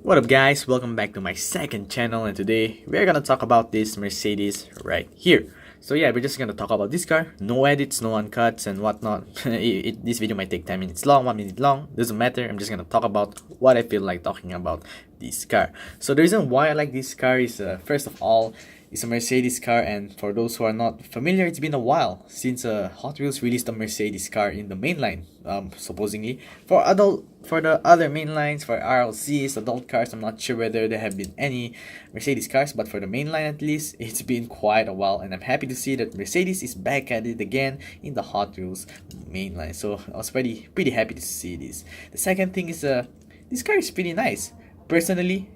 What up guys, welcome back to my second channel, and today we're gonna talk about this Mercedes right here. So yeah, we're just gonna talk about this car. No edits, no uncuts and whatnot. This video might take 10 minutes long, 1 minute long, doesn't matter. I'm just gonna talk about what I feel like talking about this car. So the reason why I like this car is first of all, it's a Mercedes car, and for those who are not familiar, it's been a while since Hot Wheels released a Mercedes car in the mainline. Supposedly for the other mainlines, for RLCs, adult cars, I'm not sure whether there have been any Mercedes cars, but for the mainline at least, it's been quite a while, and I'm happy to see that Mercedes is back at it again in the Hot Wheels mainline. So I was pretty happy to see this. The second thing is this car is pretty nice. Personally,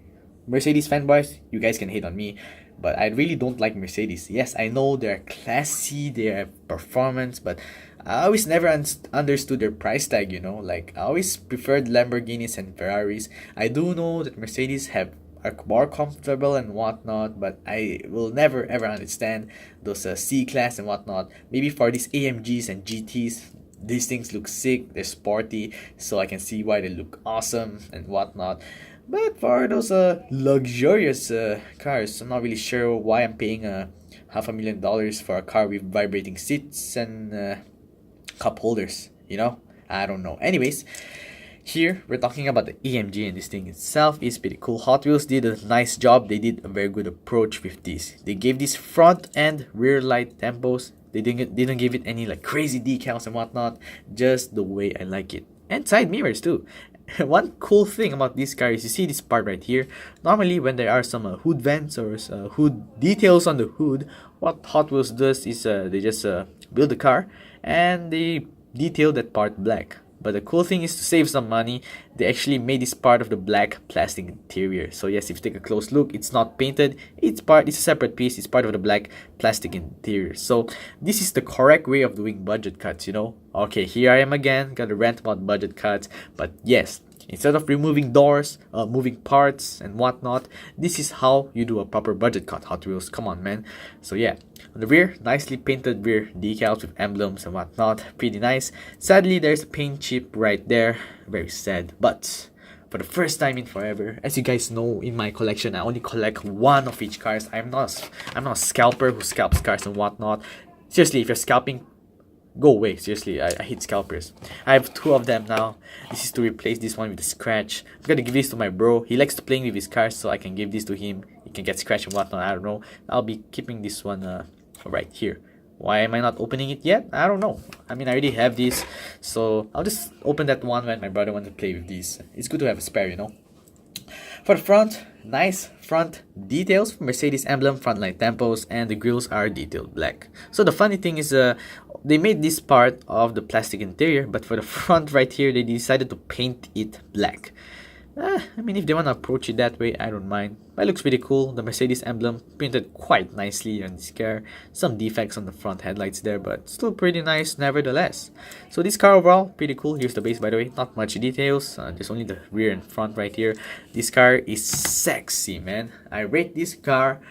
Mercedes fanboys, you guys can hate on me, but I really don't like Mercedes. Yes, I know they're classy, they're performance, but I always never understood their price tag, you know. Like, I always preferred Lamborghinis and Ferraris. I do know that Mercedes are more comfortable and whatnot, but I will never ever understand those C-Class and whatnot. Maybe for these AMGs and GTs, these things look sick, they're sporty, so I can see why they look awesome and whatnot. But for those luxurious cars, I'm not really sure why I'm paying $500,000 for a car with vibrating seats and cup holders, you know? I don't know. Anyways, here we're talking about the AMG, and this thing itself is pretty cool. Hot Wheels did a nice job. They did a very good approach with this. They gave this front and rear light tempos. They didn't give it any like crazy decals and whatnot, just the way I like it. And side mirrors too. One cool thing about this car is you see this part right here. Normally when there are some hood vents or hood details on the hood, what Hot Wheels does is they just build the car and they detail that part black. But the cool thing is, to save some money, they actually made this part of the black plastic interior. So yes, if you take a close look, it's not painted. It's a separate piece. It's part of the black plastic interior. So this is the correct way of doing budget cuts, you know. Okay, here I am again, gonna rant about budget cuts. But yes, instead of removing doors, moving parts and whatnot, this is how you do a proper budget cut, Hot Wheels. Come on, man. So yeah, on the rear, nicely painted rear decals with emblems and whatnot. Pretty nice. Sadly, there's a paint chip right there. Very sad. But for the first time in forever, as you guys know, in my collection, I only collect one of each cars. I'm not a scalper who scalps cars and whatnot. Seriously, if you're scalping, go away. Seriously, I hate scalpers. I have two of them now. This is to replace this one with a scratch. I'm gonna give this to my bro. He likes to playing with his cars, so I can give this to him. He can get scratched and whatnot. I don't know. I'll be keeping this one right here. Why am I not opening it yet? I don't know. I mean, I already have this, so I'll just open that one when my brother wants to play with these. It's good to have a spare, you know. For the front, nice front details, Mercedes emblem, front light tempos, and the grills are detailed black. So the funny thing is, they made this part of the plastic interior, but for the front right here, they decided to paint it black. I mean, if they want to approach it that way, I don't mind. But it looks pretty cool. The Mercedes emblem printed quite nicely on this car. Some defects on the front headlights there, but still pretty nice nevertheless. So this car overall, pretty cool. Here's the base, by the way. Not much details. There's only the rear and front right here. This car is sexy, man. I rate this car.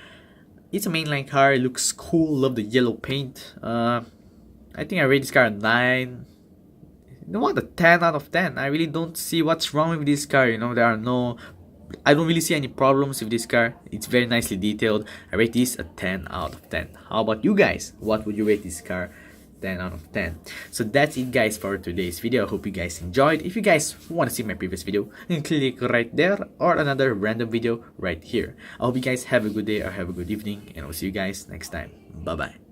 It's a mainline car. It looks cool. Love the yellow paint. I think I rate this car a 9. You know what, a 10 out of 10. I really don't see what's wrong with this car, you know. I don't really see any problems with this car. It's very nicely detailed. I rate this a 10 out of 10. How about you guys? What would you rate this car? 10 out of 10. So that's it guys for today's video. I hope you guys enjoyed. If you guys want to see my previous video, then click right there, or another random video right here. I hope you guys have a good day or have a good evening, and I'll see you guys next time. Bye bye.